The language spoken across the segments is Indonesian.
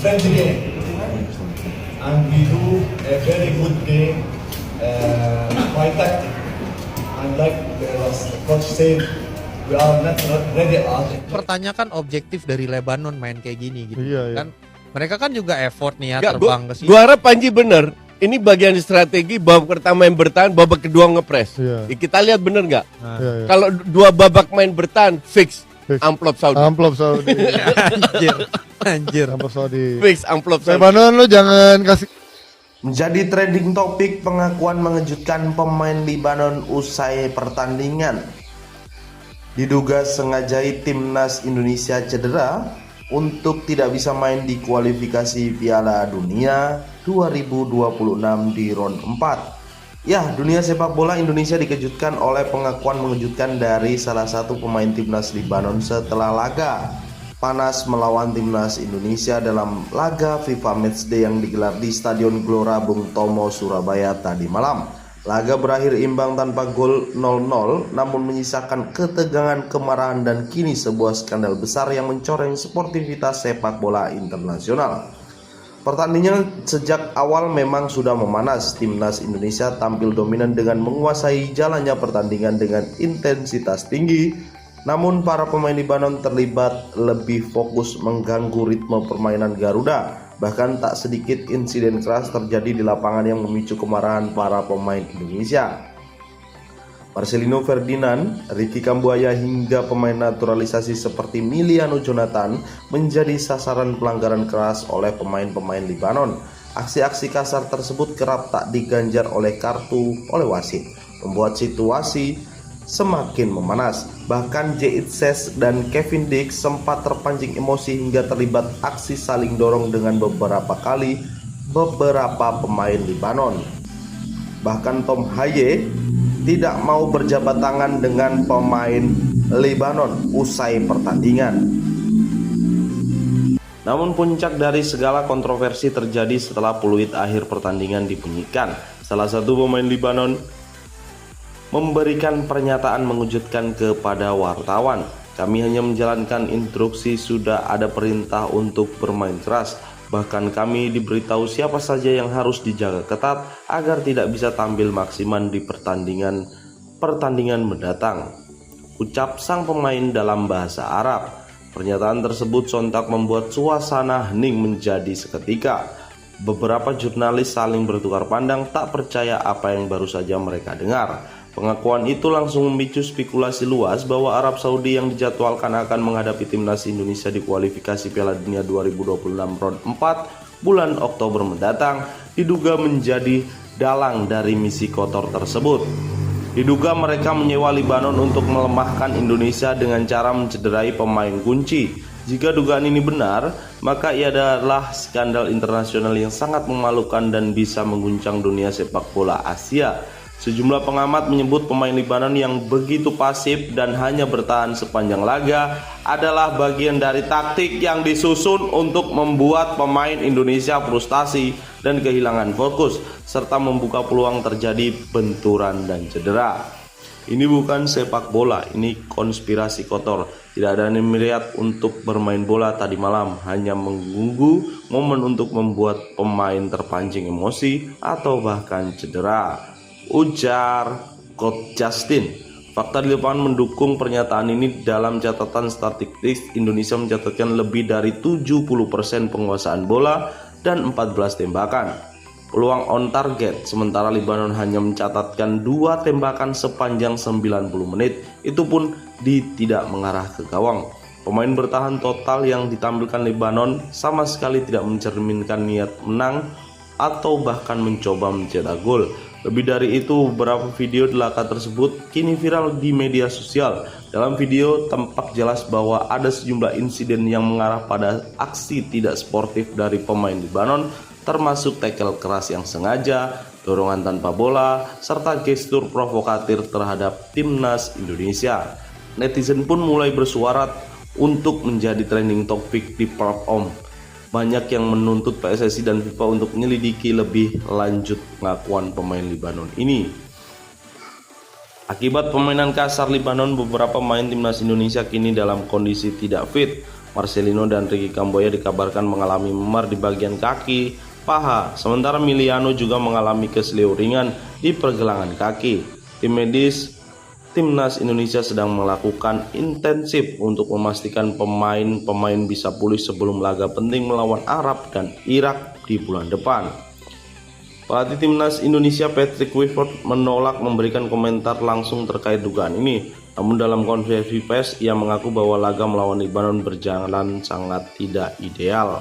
friendly game, and we do a very good game, quite tactic. And like the coach said, we are not ready. Pertanyakan objektif dari Lebanon main kayak gini gitu Iya. kan. Mereka kan juga effort nih ya Nggak, terbang ke sini. gua harap Panji bener. Ini bagian strategi, babak pertama main bertahan, babak kedua ngepres. Iya. Kita lihat bener nggak? Iya, iya. Kalau dua babak main bertahan, fix amplop Saudi. Amplop Saudi. Anjir. Amplop Saudi. Fix amplop Saudi. Lebanon lo jangan kasih. Menjadi trending topik pengakuan mengejutkan pemain Libanon usai pertandingan. Diduga sengajai timnas Indonesia cedera untuk tidak bisa main di kualifikasi Piala Dunia 2026 di round 4. Ya, dunia sepak bola Indonesia dikejutkan oleh pengakuan mengejutkan dari salah satu pemain timnas Libanon setelah laga panas melawan timnas Indonesia dalam laga FIFA Matchday yang digelar di Stadion Gelora Bung Tomo, Surabaya tadi malam. Laga berakhir imbang tanpa gol 0-0, namun menyisakan ketegangan, kemarahan, dan kini sebuah skandal besar yang mencoreng sportivitas sepak bola internasional. Pertandingan sejak awal memang sudah memanas. Timnas Indonesia tampil dominan dengan menguasai jalannya pertandingan dengan intensitas tinggi. Namun para pemain Libanon terlibat lebih fokus mengganggu ritme permainan Garuda. Bahkan tak sedikit insiden keras terjadi di lapangan yang memicu kemarahan para pemain Indonesia. Marcelino Ferdinand, Ricky Kambuaya hingga pemain naturalisasi seperti Miliano Jonathan menjadi sasaran pelanggaran keras oleh pemain-pemain Libanon. Aksi-aksi kasar tersebut kerap tak diganjar oleh kartu oleh wasit, membuat situasi semakin memanas. Bahkan Jait Ses dan Kevin Dix sempat terpancing emosi hingga terlibat aksi saling dorong dengan beberapa pemain Libanon. Bahkan Tom Haye tidak mau berjabat tangan dengan pemain Libanon usai pertandingan. Namun puncak dari segala kontroversi terjadi setelah peluit akhir pertandingan dibunyikan. Salah satu pemain Libanon memberikan pernyataan mengejutkan kepada wartawan. Kami hanya menjalankan instruksi, sudah ada perintah untuk bermain keras. Bahkan kami diberitahu siapa saja yang harus dijaga ketat agar tidak bisa tampil maksimal di pertandingan mendatang, ucap sang pemain dalam bahasa Arab. Pernyataan tersebut sontak membuat suasana hening menjadi seketika. Beberapa jurnalis saling bertukar pandang, tak percaya apa yang baru saja mereka dengar. Pengakuan itu langsung memicu spekulasi luas bahwa Arab Saudi yang dijadwalkan akan menghadapi timnas Indonesia di kualifikasi Piala Dunia 2026 round 4 bulan Oktober mendatang diduga menjadi dalang dari misi kotor tersebut. Diduga mereka menyewa Libanon untuk melemahkan Indonesia dengan cara mencederai pemain kunci. Jika dugaan ini benar, maka ia adalah skandal internasional yang sangat memalukan dan bisa mengguncang dunia sepak bola Asia. Sejumlah pengamat menyebut pemain Libanon yang begitu pasif dan hanya bertahan sepanjang laga adalah bagian dari taktik yang disusun untuk membuat pemain Indonesia frustasi dan kehilangan fokus, serta membuka peluang terjadi benturan dan cedera. Ini bukan sepak bola, ini konspirasi kotor. Tidak ada niat untuk bermain bola tadi malam, hanya menunggu momen untuk membuat pemain terpancing emosi atau bahkan cedera, ujar Coach Justin. Fakta di lapangan mendukung pernyataan ini. Dalam catatan statistik, Indonesia mencatatkan lebih dari 70% penguasaan bola dan 14 tembakan. Peluang on target, sementara Libanon hanya mencatatkan 2 tembakan sepanjang 90 menit. Itu pun tidak mengarah ke gawang. Pemain bertahan total yang ditampilkan Libanon sama sekali tidak mencerminkan niat menang atau bahkan mencoba mencetak gol. Lebih dari itu, beberapa video di laga tersebut kini viral di media sosial. Dalam video tampak jelas bahwa ada sejumlah insiden yang mengarah pada aksi tidak sportif dari pemain Libanon, termasuk tackle keras yang sengaja, dorongan tanpa bola, serta gestur provokatif terhadap timnas Indonesia. Netizen pun mulai bersuara untuk menjadi trending topik di platform. Banyak yang menuntut PSSI dan FIFA untuk menyelidiki lebih lanjut pengakuan pemain Libanon ini. Akibat permainan kasar Libanon, beberapa pemain timnas Indonesia kini dalam kondisi tidak fit. Marcelino dan Ricky Kambuaya dikabarkan mengalami memar di bagian kaki, paha, sementara Miliano juga mengalami keselio ringan di pergelangan kaki. Tim medis timnas Indonesia sedang melakukan intensif untuk memastikan pemain-pemain bisa pulih sebelum laga penting melawan Arab dan Irak di bulan depan. Pelatih timnas Indonesia Patrick Kluivert menolak memberikan komentar langsung terkait dugaan ini. Namun dalam konferensi pers ia mengaku bahwa laga melawan Libanon berjalan sangat tidak ideal.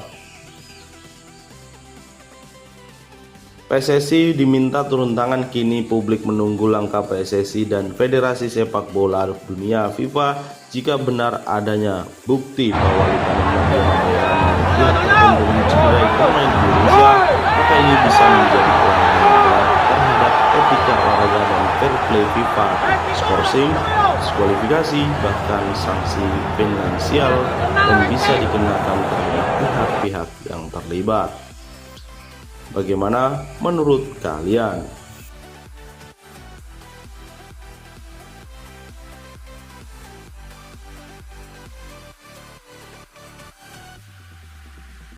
PSSI diminta turun tangan, kini publik menunggu langkah PSSI dan Federasi Sepak Bola Dunia FIFA jika benar adanya bukti bahwa Libanon menerima bayaran yang untuk mencederai pemain Indonesia, maka ini bisa menjadi pelanggaran berat terhadap etika olahraga dan fair play FIFA, skorsing, diskualifikasi, bahkan sanksi finansial dan bisa dikenakan terhadap pihak-pihak yang terlibat. Bagaimana menurut kalian?